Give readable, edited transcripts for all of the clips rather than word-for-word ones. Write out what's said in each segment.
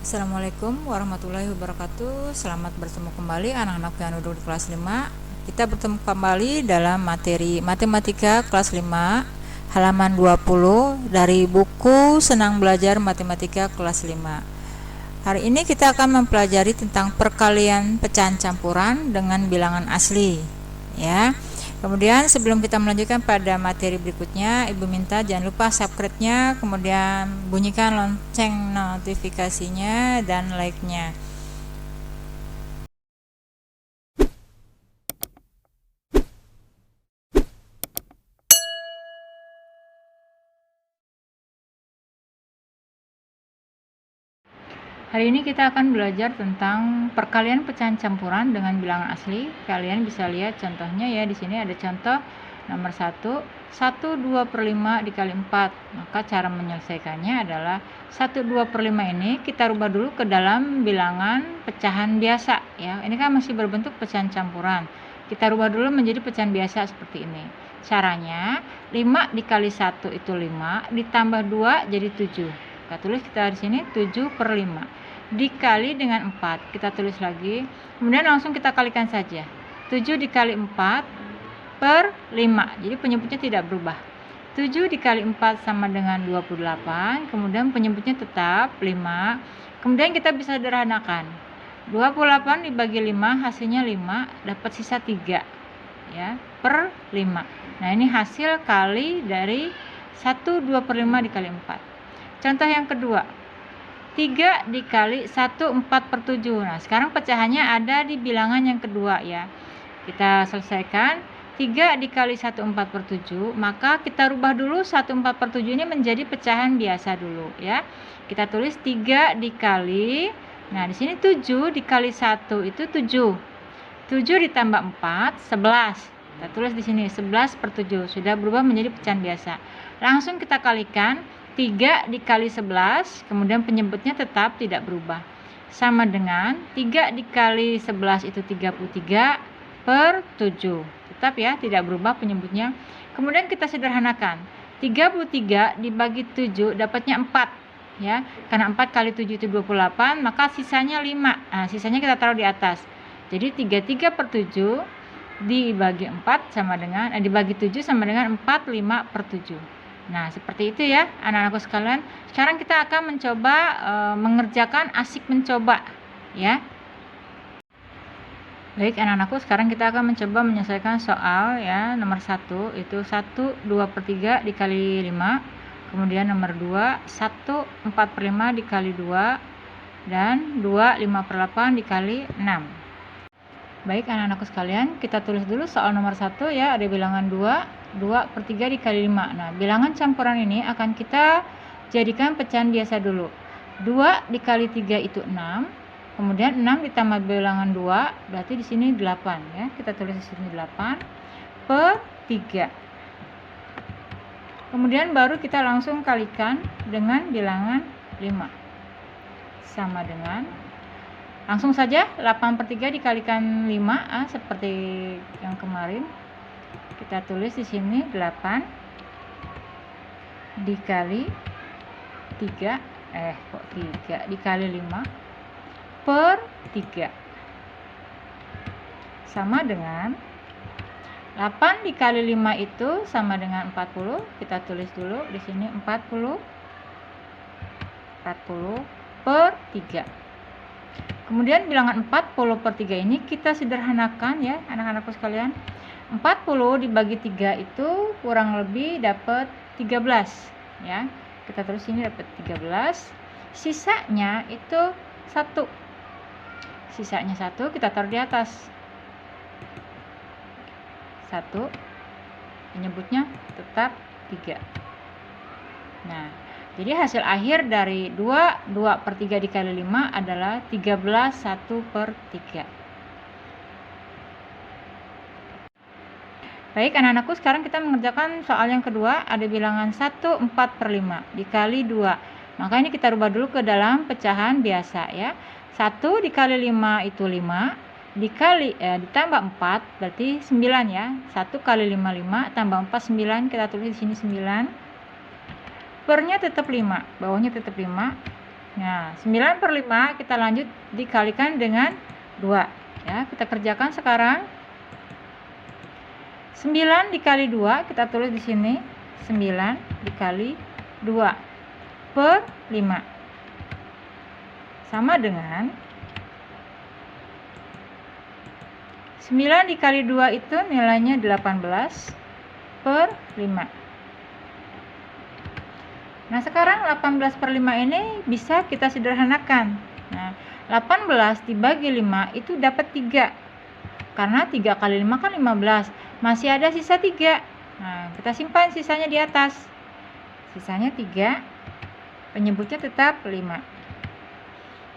Assalamualaikum warahmatullahi wabarakatuh. Selamat bertemu kembali anak-anak yang duduk di kelas 5. Kita bertemu kembali dalam materi matematika kelas 5 halaman 20 dari buku Senang Belajar Matematika kelas 5. Hari ini kita akan mempelajari tentang perkalian pecahan campuran dengan bilangan asli, ya. Kemudian sebelum kita melanjutkan pada materi berikutnya, Ibu minta jangan lupa subscribe-nya, kemudian bunyikan lonceng notifikasinya dan like-nya. Hari ini kita akan belajar tentang perkalian pecahan campuran dengan bilangan asli. Kalian bisa lihat contohnya ya, di sini ada contoh nomor 1, 1/2/5 dikali 4. Maka cara menyelesaikannya adalah 1/2/5 ini kita rubah dulu ke dalam bilangan pecahan biasa ya. Ini kan masih berbentuk pecahan campuran. Kita rubah dulu menjadi pecahan biasa seperti ini. Caranya 5 dikali 1 itu 5, ditambah 2 jadi 7. Kita tulis di sini 7/5 dikali dengan 4, kita tulis lagi, kemudian langsung kita kalikan saja. 7 dikali 4 per 5, jadi penyebutnya tidak berubah. 7 dikali 4 sama dengan 28, kemudian penyebutnya tetap 5. Kemudian kita bisa sederhanakan, 28 dibagi 5 hasilnya 5, dapat sisa 3 ya, per 5. Nah, ini hasil kali dari 1/2/5 dikali 4. Contoh yang kedua, 3 dikali 1 4/7. Nah, sekarang pecahannya ada di bilangan yang kedua ya. Kita selesaikan. 3 dikali 1 4/7, maka kita rubah dulu 1 4/7 ini menjadi pecahan biasa dulu ya. Kita tulis 3 dikali, nah di sini 7 dikali 1 itu 7. 7 ditambah 4, 11. Kita tulis di sini 11/7, sudah berubah menjadi pecahan biasa. Langsung kita kalikan. 3 dikali 11, kemudian penyebutnya tetap tidak berubah. Sama dengan 3 dikali 11 itu 33/7. Tetap ya, tidak berubah penyebutnya. Kemudian kita sederhanakan. 33 dibagi 7 dapatnya 4. Ya, karena 4 kali 7 itu 28, maka sisanya 5. Nah, sisanya kita taruh di atas. Jadi 33/7 dibagi 4 sama dengan dibagi 7 sama dengan 45/7. Nah, seperti itu ya anak-anakku sekalian. Sekarang kita akan mencoba mengerjakan asik mencoba ya. Baik anak-anakku, sekarang kita akan mencoba menyelesaikan soal ya. Nomor 1 itu 1/2/3 dikali 5. Kemudian nomor 2 1/4/5 dikali 2. Dan 2/5/8 dikali 6. Baik anak-anakku sekalian, kita tulis dulu soal nomor 1 ya. Ada bilangan 2/3 dikali 5. Nah, bilangan campuran ini akan kita jadikan pecahan biasa dulu. 2 dikali 3 itu 6. Kemudian 6 ditambah bilangan 2, berarti di sini 8 ya. Kita tulis di sini 8 per 3. Kemudian baru kita langsung kalikan dengan bilangan 5. Sama dengan, langsung saja 8/3 dikalikan 5 seperti yang kemarin. Kita tulis di sini 8 dikali 3 dikali 5 per 3 sama dengan 8 dikali 5 itu sama dengan 40. Kita tulis dulu di sini 40 per 3. Kemudian bilangan 40/3 ini kita sederhanakan ya anak-anakku sekalian. 40 dibagi 3 itu kurang lebih dapat 13 ya. Kita terus ini dapat 13. Sisanya itu 1. Sisanya 1 kita taruh di atas. 1. Menyebutnya tetap 3. Nah, jadi hasil akhir dari 2/3 dikali 5 adalah 13 1/3. Baik anak-anakku, sekarang kita mengerjakan soal yang kedua. Ada bilangan 1/4/5 dikali 2. Maka ini kita rubah dulu ke dalam pecahan biasa ya. 1 dikali 5 itu 5. Ditambah 4 berarti 9 ya. 1 kali 5 5 tambah 4 9. Kita tulis di sini 9. Pernya tetap 5, bawahnya tetap 5. Nah, 9 per 5 kita lanjut dikalikan dengan 2. Ya, kita kerjakan sekarang. 9 dikali 2, kita tulis di sini 9 dikali 2 per 5. Sama dengan 9 dikali 2 itu nilainya 18 per 5. Nah, sekarang 18 per 5 ini bisa kita sederhanakan. Nah, 18 dibagi 5 itu dapat 3. Karena 3 kali 5 kan 15. Masih ada sisa 3. Nah, kita simpan sisanya di atas. Sisanya 3. Penyebutnya tetap 5.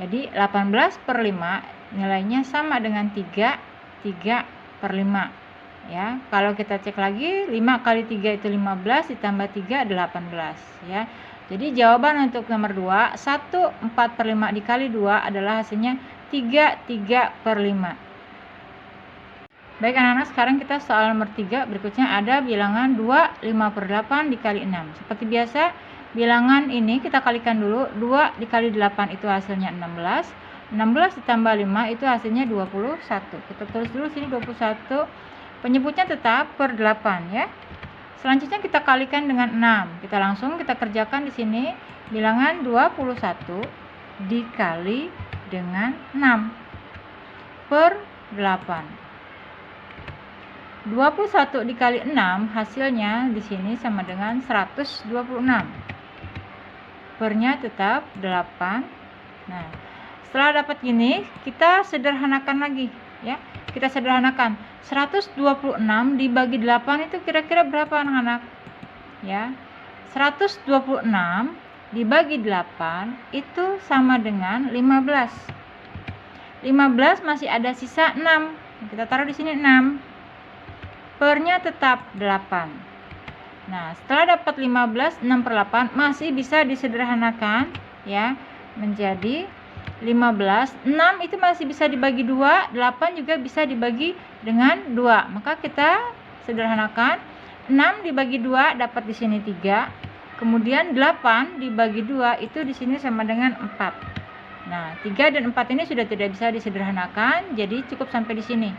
Jadi 18 per 5 nilainya sama dengan 3 per 5. Ya, kalau kita cek lagi 5 kali 3 itu 15 ditambah 3 18 ya. Jadi jawaban untuk nomor 2 1 4 per 5 dikali 2 adalah hasilnya 3 per 5. Baik anak-anak, sekarang kita soal nomor 3. Berikutnya ada bilangan 2 5 per 8 dikali 6. Seperti biasa bilangan ini kita kalikan dulu. 2 dikali 8 itu hasilnya 16. 16 ditambah 5 itu hasilnya 21. Kita tulis dulu sini 21. Penyebutnya tetap per 8 ya. Selanjutnya kita kalikan dengan 6. Kita kerjakan di sini bilangan 21 dikali dengan 6 per 8. 21 dikali 6 hasilnya di sini sama dengan 126. Pernya tetap 8. Nah, setelah dapat gini, kita sederhanakan lagi ya. Kita sederhanakan 126 dibagi 8 itu kira-kira berapa anak-anak? Ya. 126 dibagi 8 itu sama dengan 15. 15 masih ada sisa 6. Kita taruh di sini 6. Pernya tetap 8. Nah, setelah dapat 15, 6 per 8 masih bisa disederhanakan ya menjadi 15, 6 itu masih bisa dibagi 2, 8 juga bisa dibagi dengan 2. Maka kita sederhanakan 6 dibagi 2 dapat di sini 3. Kemudian 8 dibagi 2 itu di sini sama dengan 4. Nah, 3 dan 4 ini sudah tidak bisa disederhanakan, jadi cukup sampai di sini.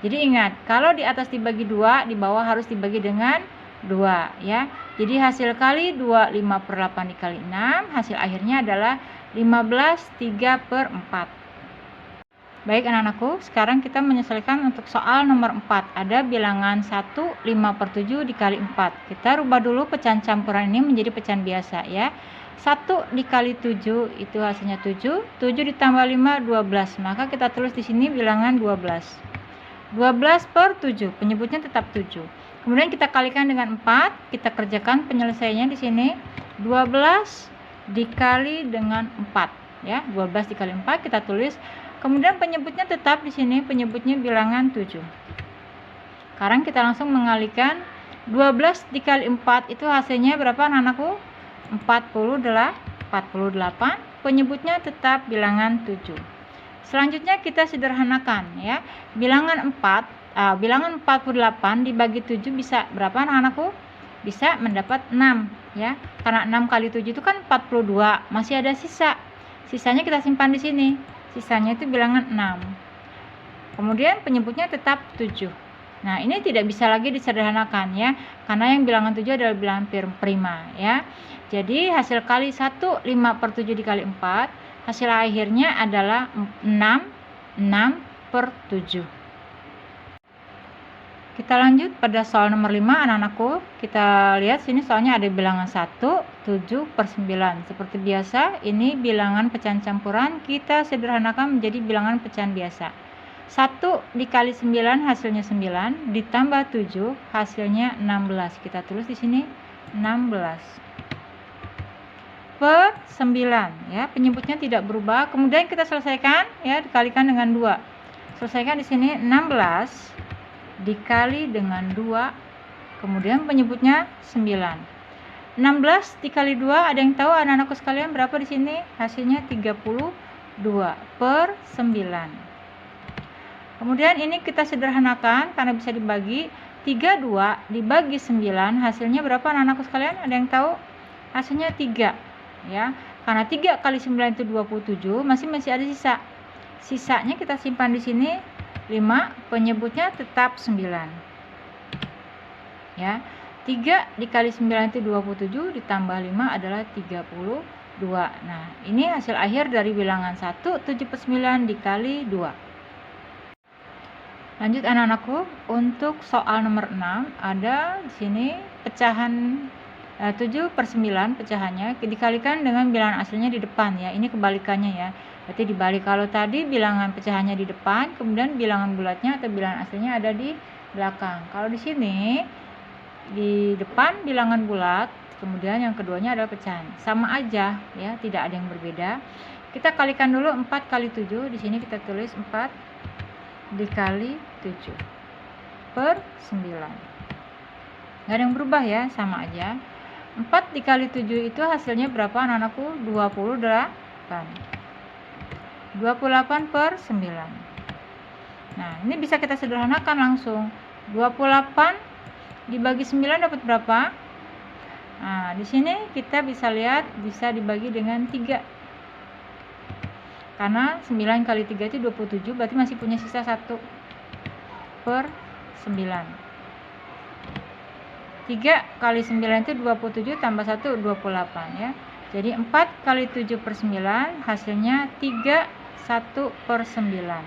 Jadi ingat, kalau di atas dibagi 2, di bawah harus dibagi dengan 2 ya. Jadi hasil kali 2 5 per 8 dikali 6, hasil akhirnya adalah 15 3 per 4. Baik anak-anakku, sekarang kita menyelesaikan untuk soal nomor 4. Ada bilangan 1 5 per 7 dikali 4. Kita rubah dulu pecahan campuran ini menjadi pecahan biasa ya. 1 dikali 7 itu hasilnya 7. 7 ditambah 5 12. Maka kita tulis di sini bilangan 12. 12 per 7, penyebutnya tetap 7. Kemudian kita kalikan dengan 4, kita kerjakan penyelesaiannya di sini 12 dikali dengan 4 ya. 12 dikali 4 kita tulis. Kemudian penyebutnya tetap di sini, penyebutnya bilangan 7. Sekarang kita langsung mengalihkan 12 dikali 4 itu hasilnya berapa anak-anakku? 48. Penyebutnya tetap bilangan 7. Selanjutnya kita sederhanakan ya. Bilangan 48 dibagi 7 bisa berapa anak-anakku? Bisa mendapat 6 ya. Karena 6 kali 7 itu kan 42, masih ada sisa. Sisanya kita simpan di sini. Sisanya itu bilangan 6. Kemudian penyebutnya tetap 7. Nah, ini tidak bisa lagi disederhanakan ya. Karena yang bilangan 7 adalah bilangan prima ya. Jadi hasil kali 1 5 per 7 dikali 4, hasil akhirnya adalah 6 per 7. Kita lanjut pada soal nomor 5 anak-anakku. Kita lihat sini soalnya ada bilangan 1 7 per 9. Seperti biasa ini bilangan pecahan campuran kita sederhanakan menjadi bilangan pecahan biasa. 1 dikali 9 hasilnya 9 ditambah 7 hasilnya 16. Kita tulis di sini 16 per 9 ya, penyebutnya tidak berubah. Kemudian kita selesaikan ya, dikalikan dengan 2. Selesaikan di sini 16 dikali dengan 2, kemudian penyebutnya 9. 16 dikali 2, ada yang tahu anak-anakku sekalian berapa di sini? Hasilnya 32 per 9. Kemudian ini kita sederhanakan karena bisa dibagi. 32 dibagi 9 hasilnya berapa anak-anakku sekalian? Ada yang tahu? Hasilnya 3 ya. Karena 3 kali 9 itu 27, masih ada sisa. Sisanya kita simpan di sini 5, penyebutnya tetap 9. Ya. 3 dikali 9 itu 27, ditambah 5 adalah 32. Nah, ini hasil akhir dari bilangan 1, 7/9 dikali 2. Lanjut anak-anakku, untuk soal nomor 6 ada di sini pecahan 7/9 pecahannya dikalikan dengan bilangan aslinya di depan ya. Ini kebalikannya ya. Berarti dibalik. Kalau tadi bilangan pecahannya di depan, kemudian bilangan bulatnya atau bilangan aslinya ada di belakang. Kalau di sini di depan bilangan bulat, kemudian yang keduanya adalah pecahan. Sama aja ya, tidak ada yang berbeda. Kita kalikan dulu 4 kali 7. Di sini kita tulis 4 dikali 7 per 9. Nggak ada yang berubah ya, sama aja. 4 dikali 7 itu hasilnya berapa anak-anakku? 28. 28 per 9. Nah, ini bisa kita sederhanakan langsung. 28 dibagi 9 dapat berapa? Nah, di sini kita bisa lihat bisa dibagi dengan 3. Karena 9 kali 3 itu 27, berarti masih punya sisa 1 per 9. 3 kali 9 itu 27 tambah 1, 28 ya. Jadi 4 kali 7 per 9 hasilnya 31 per 9.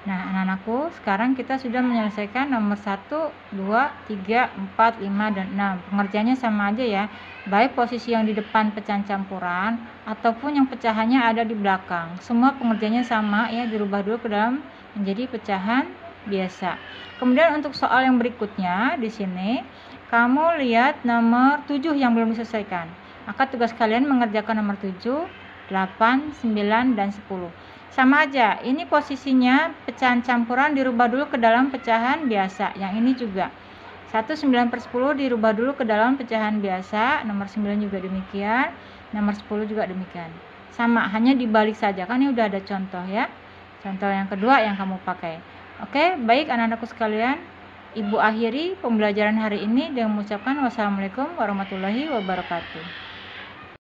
Nah, anak-anakku, sekarang kita sudah menyelesaikan nomor 1, 2, 3, 4, 5, dan 6. Pengerjaannya sama aja ya, baik posisi yang di depan pecahan campuran ataupun yang pecahannya ada di belakang. Semua pengerjaannya sama ya, dirubah dulu ke dalam menjadi pecahan biasa. Kemudian untuk soal yang berikutnya di sini, kamu lihat nomor 7 yang belum diselesaikan. Maka tugas kalian mengerjakan nomor 7, 8, 9, dan 10. Sama aja, ini posisinya pecahan campuran dirubah dulu ke dalam pecahan biasa. Yang ini juga 1, 9/10 dirubah dulu ke dalam pecahan biasa. Nomor 9 juga demikian, nomor 10 juga demikian. Sama, hanya dibalik saja, kan ini udah ada contoh ya. Contoh yang kedua yang kamu pakai. Oke, baik anak-anakku sekalian, Ibu akhiri pembelajaran hari ini dengan mengucapkan wassalamualaikum warahmatullahi wabarakatuh.